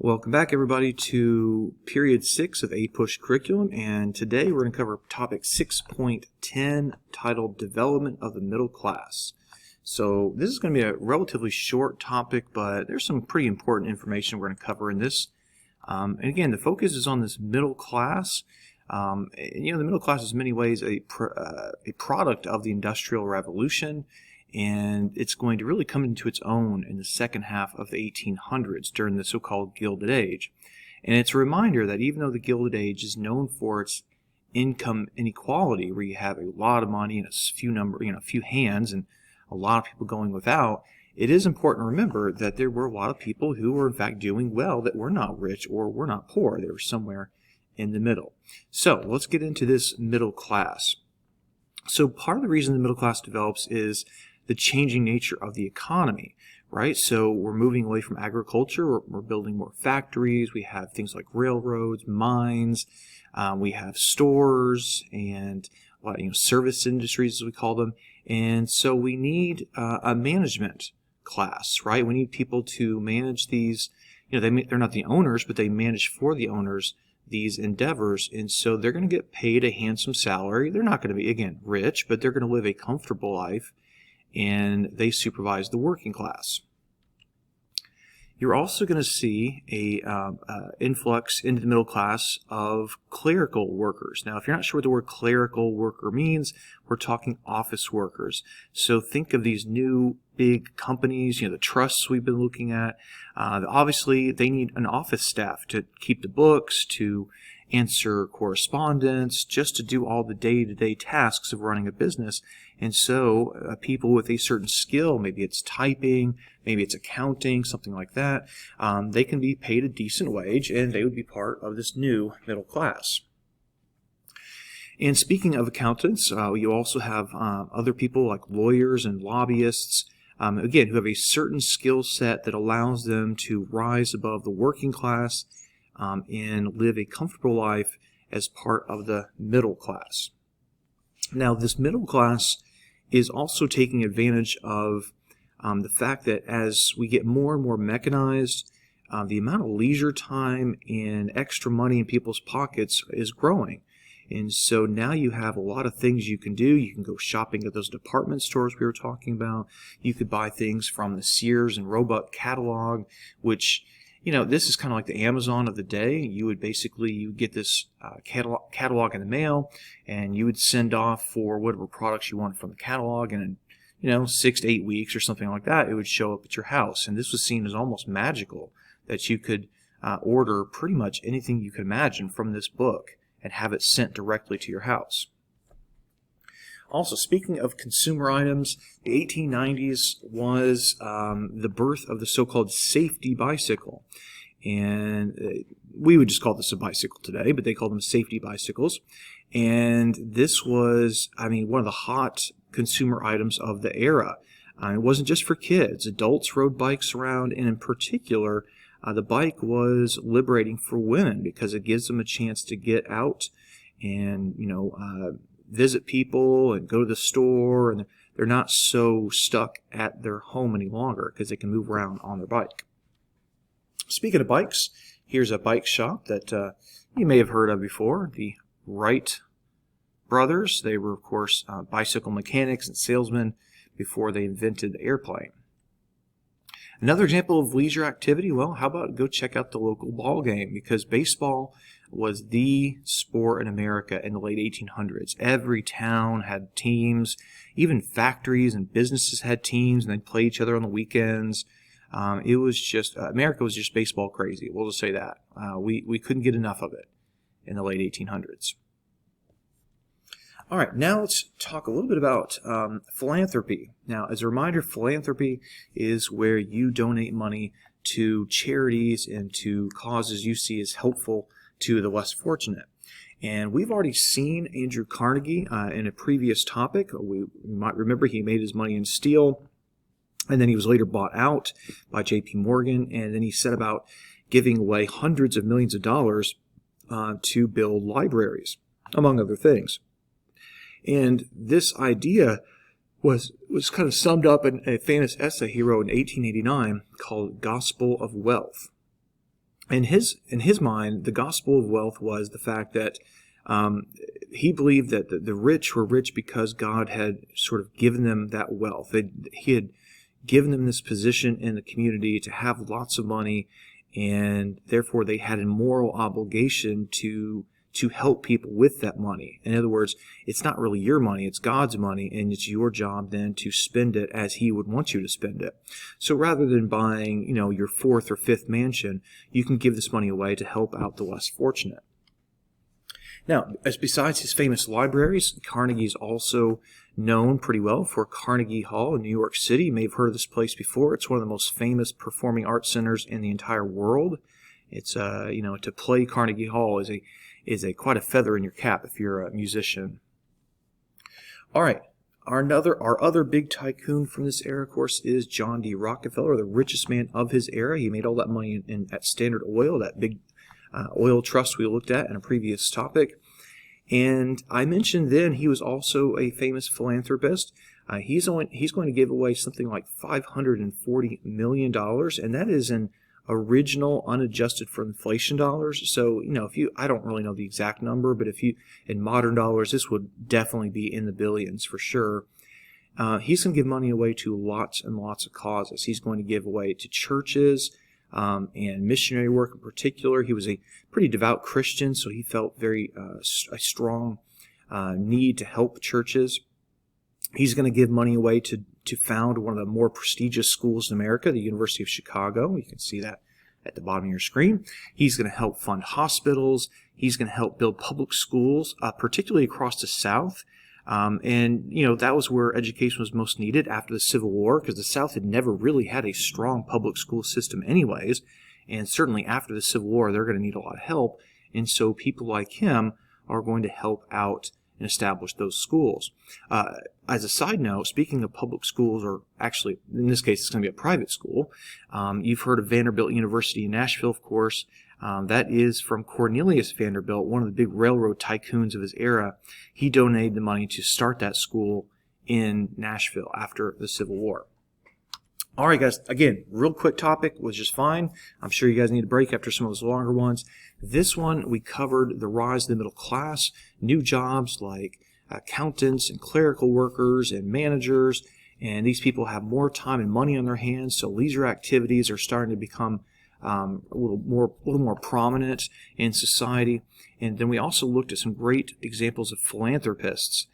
Welcome back, everybody, to period 6 of APUSH curriculum, and today we're going to cover topic 6.10 titled Development of the Middle Class. So this is going to be a relatively short topic, but there's some pretty important information we're going to cover in this. And again, the focus is on this middle class. The middle class is in many ways a product of the Industrial Revolution, and it's going to really come into its own in the second half of the 1800s during the so-called Gilded Age. And it's a reminder that even though the Gilded Age is known for its income inequality, where you have a lot of money and a few hands and a lot of people going without, it is important to remember that there were a lot of people who were in fact doing well that were not rich or were not poor. They were somewhere in the middle. So let's get into this middle class. So part of the reason the middle class develops is the changing nature of the economy, right? So we're moving away from agriculture. We're building more factories. We have things like railroads, mines. We have stores and service industries, as we call them. And so we need a management class, right? We need people to manage these. They're not the owners, but they manage for the owners these endeavors, and so they're going to get paid a handsome salary. They're not going to be, again, rich, but they're going to live a comfortable life, and they supervise the working class. You're also going to see a influx into the middle class of clerical workers. Now, if you're not sure what the word clerical worker means, we're talking office workers. So think of these new big companies, the trusts we've been looking at. Obviously, they need an office staff to keep the books, to answer correspondence, just to do all the day-to-day tasks of running a business. And so people with a certain skill, maybe it's typing, maybe it's accounting, something like that, they can be paid a decent wage, and they would be part of this new middle class. And speaking of accountants, you also have other people like lawyers and lobbyists, again, who have a certain skill set that allows them to rise above the working class and live a comfortable life as part of the middle class. Now, this middle class is also taking advantage of the fact that as we get more and more mechanized, the amount of leisure time and extra money in people's pockets is growing. And so now you have a lot of things you can do. You can go shopping at those department stores we were talking about. You could buy things from the Sears and Roebuck catalog, which, this is kind of like the Amazon of the day. You get this catalog in the mail, and you would send off for whatever products you want from the catalog, and in 6 to 8 weeks or something like that, it would show up at your house. And this was seen as almost magical, that you could order pretty much anything you could imagine from this book and have it sent directly to your house. Also, speaking of consumer items, the 1890s was the birth of the so-called safety bicycle. And we would just call this a bicycle today, but they called them safety bicycles. And this was, one of the hot consumer items of the era. It wasn't just for kids. Adults rode bikes around, and in particular, the bike was liberating for women because it gives them a chance to get out and, visit people and go to the store, and they're not so stuck at their home any longer because they can move around on their bike. Speaking of bikes, here's a bike shop that you may have heard of before, the Wright brothers. They were, of course, bicycle mechanics and salesmen before they invented the airplane. Another example of leisure activity, well, how about go check out the local ball game, because baseball was the sport in America in the late 1800s. Every town had teams, even factories and businesses had teams, and they'd play each other on the weekends. It was just, America was just baseball crazy. We'll just say that. We couldn't get enough of it in the late 1800s. All right, now let's talk a little bit about philanthropy. Now, as a reminder, philanthropy is where you donate money to charities and to causes you see as helpful to the less fortunate. And we've already seen Andrew Carnegie in a previous topic. You might remember he made his money in steel, and then he was later bought out by J.P. Morgan, and then he set about giving away hundreds of millions of dollars to build libraries, among other things. And this idea was kind of summed up in a famous essay he wrote in 1889 called Gospel of Wealth. in his mind, the gospel of wealth was the fact that he believed that the rich were rich because God had sort of given them that wealth. He had given them this position in the community to have lots of money, and therefore they had a moral obligation to help people with that money. In other words, it's not really your money, it's God's money, and it's your job then to spend it as He would want you to spend it. So rather than buying, your fourth or fifth mansion, you can give this money away to help out the less fortunate. Now, besides his famous libraries, Carnegie is also known pretty well for Carnegie Hall in New York City. You may have heard of this place before. It's one of the most famous performing arts centers in the entire world. It's to play Carnegie Hall is quite a feather in your cap if you're a musician. All right, our other big tycoon from this era, of course, is John D. Rockefeller, the richest man of his era. He made all that money at Standard Oil, that big oil trust we looked at in a previous topic. And I mentioned then he was also a famous philanthropist. He's going to give away something like $540 million, and that is in original unadjusted for inflation dollars. So, I don't really know the exact number, but in modern dollars, this would definitely be in the billions for sure. He's going to give money away to lots and lots of causes. He's going to give away to churches, and missionary work in particular. He was a pretty devout Christian, so he felt a strong need to help churches. He's going to give money away to found one of the more prestigious schools in America, the University of Chicago. You can see that at the bottom of your screen. He's going to help fund hospitals. He's going to help build public schools, particularly across the South. That was where education was most needed after the Civil War, because the South had never really had a strong public school system anyways. And certainly after the Civil War, they're going to need a lot of help. And so people like him are going to help out and establish those schools. As a side note, speaking of public schools, or actually, in this case, it's going to be a private school. You've heard of Vanderbilt University in Nashville, of course. That is from Cornelius Vanderbilt, one of the big railroad tycoons of his era. He donated the money to start that school in Nashville after the Civil War. All right, guys, again, real quick topic was just fine. I'm sure you guys need a break after some of those longer ones. This one, we covered the rise of the middle class, new jobs like accountants and clerical workers and managers, and these people have more time and money on their hands, so leisure activities are starting to become a little more prominent in society. And then we also looked at some great examples of philanthropists,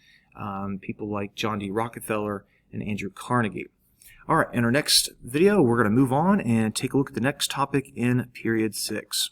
people like John D. Rockefeller and Andrew Carnegie. All right, in our next video, we're going to move on and take a look at the next topic in period 6.